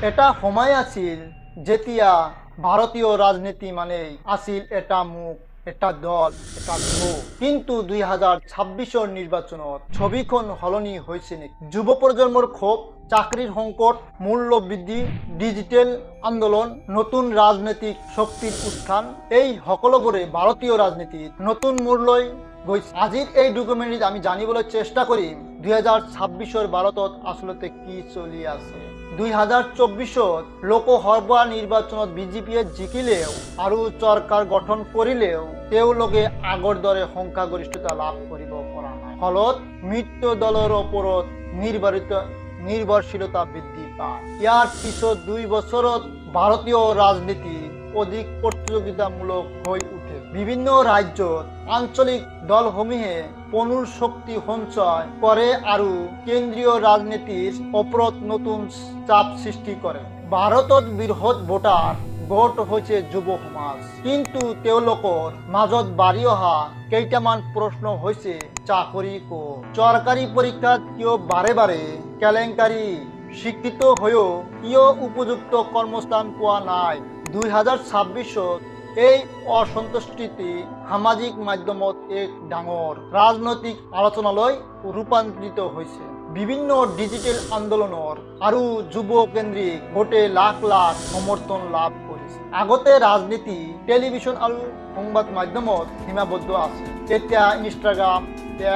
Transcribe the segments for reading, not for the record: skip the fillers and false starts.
এটা সময় আছিল যেতিয়া ভারতীয় রাজনীতি মানে আছিল এটা মুখ, এটা দল, এটা গ্রহ। কিন্তু 2026 নির্বাচনত ছবিখন সলনি হৈছে নেকি? যুৱ প্ৰজন্মৰ ক্ষোভ, চাকৰিৰ সংকট, মূল্য বৃদ্ধি, ডিজিটেল আন্দোলন, নতুন ৰাজনৈতিক শক্তিৰ উত্থান, এই সকলোবোৰে ভাৰতীয় ৰাজনীতিত নতুন মূৰ লৈ গৈছে। আজিৰ এই ডকুমেণ্টাৰীত আমি জানিবলৈ চেষ্টা কৰিম 2026 ভাৰতত আচলতে কি চলি আছে। 2024 লোকসভা নিৰ্বাচনত বিজেপিয়ে জিকিলেও আৰু চৰকাৰ গঠন কৰিলেও তেওঁলোকে আগৰ দৰে সংখ্যাগৰিষ্ঠতা লাভ কৰিব পৰা নাই। ফলত মিত্ৰ দলৰ ওপৰত নিৰ্ভৰশীলতা বৃদ্ধি পায়। ইয়াৰ পিছত 2 বছৰত ভাৰতীয় ৰাজনীতি অধিক প্ৰতিযোগিতামূলক হৈ উঠে। বিভিন্ন ৰাজ্যত আঞ্চলিক দলসমূহে পনুৰ শক্তি সঞ্চয় কৰে আৰু কেন্দ্ৰীয় ৰাজনীতিৰ ওপৰত নতুন চাপ সৃষ্টি কৰে। ভাৰতত বৃহৎ ভোটাৰ গোট হৈছে যুৱ সমাজ, কিন্তু তেওঁলোকৰ মাজত বাঢ়ি অহা কেইটামান প্ৰশ্ন হৈছে চাকৰি ক'ত, চৰকাৰী পৰীক্ষাত কিয় বাৰে বাৰে কেলেংকাৰী, শিক্ষিত হৈও কিয় উপযুক্ত কৰ্মস্থান পোৱা নাই। 2026 এই অসন্তুষ্টি সামাজিক মাধ্যমত এক ডাঙৰ ৰাজনৈতিক আলোচনালৈ ৰূপান্তৰিত হৈছে। বিভিন্ন ডিজিটেল আন্দোলনৰ আৰু যুৱ কেন্দ্ৰিক ভোটে লাখ লাখ সমৰ্থন লাভ কৰিছে। আগতে ৰাজনীতি টেলিভিছন আৰু সংবাদ মাধ্যমত সীমাবদ্ধ আছিল। এতিয়া ইনষ্টাগ্ৰাম,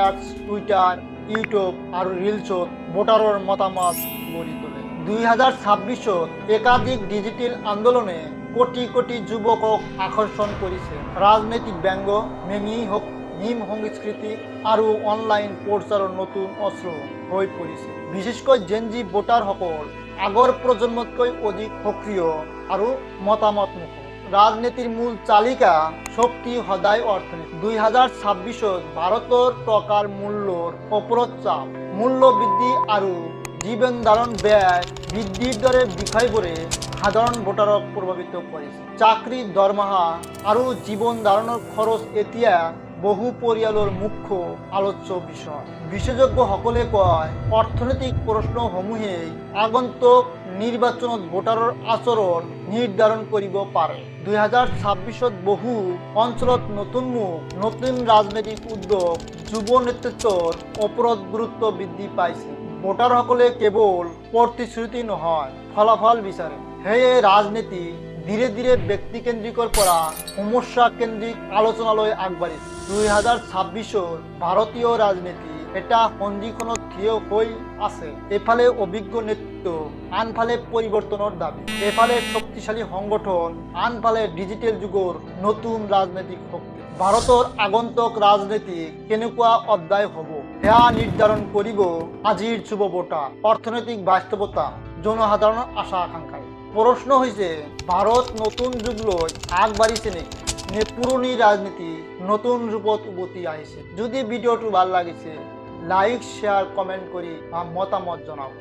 এক্স, টুইটাৰ, ইউটিউব আৰু ৰিলছত ভোটাৰৰ মতামত গঢ়ি তোলে। 2026 একাধিক ডিজিটেল আন্দোলনে কোটি কোটি যুৱকক আকৰ্ষণ কৰিছে। ৰাজনৈতিক ব্যংগ, মিম সংস্কৃতি আৰু অনলাইন প্ৰচাৰৰ নতুন অস্ত্ৰ হৈ পৰিছে। বিশেষকৈ জেনজি ভোটাৰসকল আগৰ প্ৰজন্মতকৈ অধিক সক্ৰিয় আৰু মতামতমুখ। ৰাজনীতিৰ মূল চালিকা শক্তি সদায় অৰ্থনীতি। 2026 ভাৰতৰ টকাৰ মূল্যৰ ওপৰত চাপ, মূল্য বৃদ্ধি আৰু জীৱন ধাৰণ ব্যয় বৃদ্ধিৰ দৰে বিষয়বোৰে সাধাৰণ ভোটাৰক প্ৰভাৱিত কৰিছে। চাকৰি, দৰমহা আৰু জীৱন ধাৰণৰ খৰচ এতিয়া বহু পৰিয়ালৰ মুখ্য আলোচ্য বিষয়। বিশেষজ্ঞসকলে কয়, অৰ্থনৈতিক প্ৰশ্নসমূহেই আগন্তুক নিৰ্বাচনত ভোটাৰৰ আচৰণ নিৰ্ধাৰণ কৰিব পাৰে। 2026 বহু অঞ্চলত নতুন মুখ, নতুন ৰাজনৈতিক উদ্যোগ, যুৱ নেতৃত্বৰ ওপৰত গুৰুত্ব বৃদ্ধি পাইছে। ভোটাৰসকলে কেৱল প্ৰতিশ্ৰুতি নহয়, ফলাফল বিচাৰে। সেয়ে ৰাজনীতি ধীৰে ধীৰে ব্যক্তিকেন্দ্ৰিকৰ পৰা সমস্যা কেন্দ্ৰিক আলোচনালৈ আগবাঢ়িছে। 2026 ভাৰতীয় ৰাজনীতি এটা সন্ধিখনত থিয় হৈ আছে। এফালে অভিজ্ঞ নেতৃত্ব, আনফালে পৰিৱৰ্তনৰ দাবী। এফালে শক্তিশালী সংগঠন, আনফালে ডিজিটেল যুগৰ নতুন ৰাজনৈতিক শক্তি। ভাৰতৰ আগন্তুক ৰাজনীতি কেনেকুৱা অধ্যায় হ'ব সেয়া নিৰ্ধাৰণ কৰিব আজিৰ যুৱ ভোটাৰ, অৰ্থনৈতিক বাস্তৱতা, জনসাধাৰণৰ আশা আকাংক্ষাই। প্ৰশ্ন হৈছে, ভাৰত নতুন যুগ লৈ আগবাঢ়িছে নেকি, নে পুৰণি ৰাজনীতি নতুন ৰূপত উভতি আহিছে? যদি ভিডিঅ'টো ভাল লাগিছে, লাইক, শ্বেয়াৰ, কমেণ্ট কৰি মতামত জনাওক।